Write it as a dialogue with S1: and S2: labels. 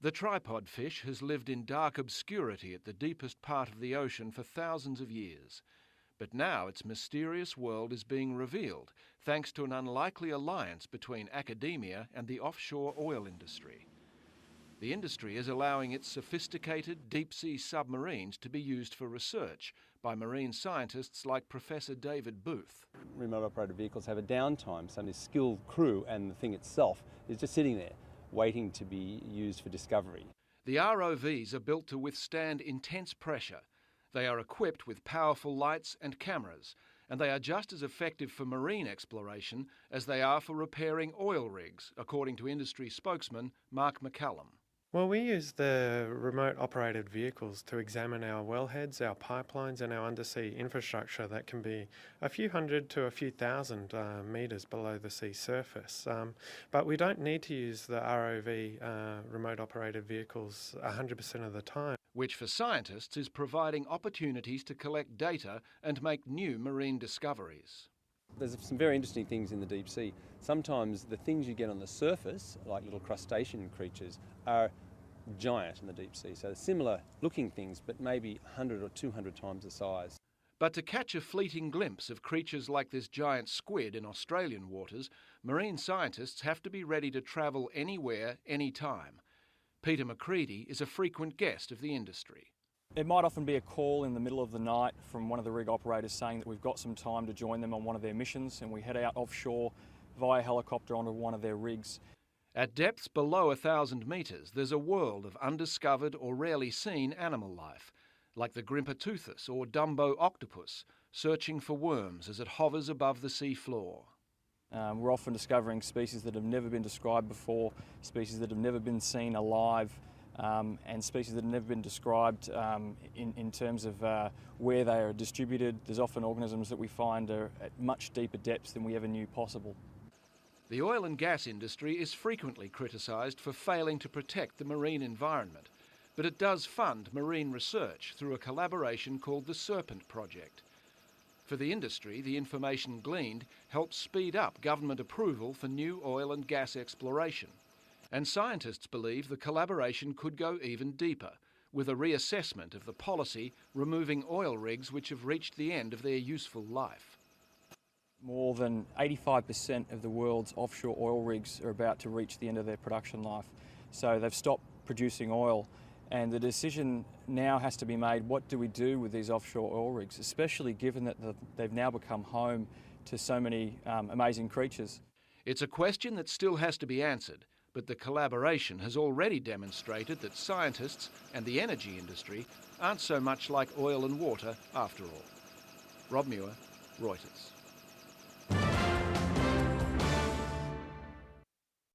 S1: The tripod fish has lived in dark obscurity at the deepest part of the ocean for thousands of years. But now its mysterious world is being revealed thanks to an unlikely alliance between academia and the offshore oil industry. The industry is allowing its sophisticated deep-sea submarines to be used for research by marine scientists like Professor David Booth.
S2: Remote operated vehicles have a downtime, so the skilled crew and the thing itself is just sitting there waiting to be used for discovery.
S1: The ROVs are built to withstand intense pressure. They are equipped with powerful lights and cameras, and they are just as effective for marine exploration as they are for repairing oil rigs, according to industry spokesman Mark McCallum.
S3: Well, we use the remote operated vehicles to examine our wellheads, our pipelines and our undersea infrastructure that can be a few hundred to a few thousand metres below the sea surface. But we don't need to use the ROV remote operated vehicles 100% of the time.
S1: Which for scientists is providing opportunities to collect data and make new marine discoveries.
S2: There's some very interesting things in the deep sea. Sometimes the things you get on the surface, like little crustacean creatures, are giant in the deep sea. So similar looking things, but maybe 100 or 200 times the size.
S1: But to catch a fleeting glimpse of creatures like this giant squid in Australian waters, marine scientists have to be ready to travel anywhere, anytime. Peter McCready is a frequent guest of the industry.
S4: It might often be a call in the middle of the night from one of the rig operators saying that we've got some time to join them on one of their missions, and we head out offshore via helicopter onto one of their rigs.
S1: At depths below 1,000 metres, there's a world of undiscovered or rarely seen animal life, like the Grimpoteuthis or Dumbo octopus, searching for worms as it hovers above the sea floor.
S4: We're often discovering species that have never been described before, species that have never been seen alive, and species that have never been described in terms of where they are distributed. There's often organisms that we find are at much deeper depths than we ever knew possible.
S1: The oil and gas industry is frequently criticised for failing to protect the marine environment, but it does fund marine research through a collaboration called the Serpent Project. For the industry, the information gleaned helps speed up government approval for new oil and gas exploration. And scientists believe the collaboration could go even deeper, with a reassessment of the policy removing oil rigs which have reached the end of their useful life.
S4: More than 85% of the world's offshore oil rigs are about to reach the end of their production life. So they've stopped producing oil, and the decision now has to be made, what do we do with these offshore oil rigs, especially given that they've now become home to so many amazing creatures.
S1: It's a question that still has to be answered, but the collaboration has already demonstrated that scientists and the energy industry aren't so much like oil and water after all. Rob Muir, Reuters.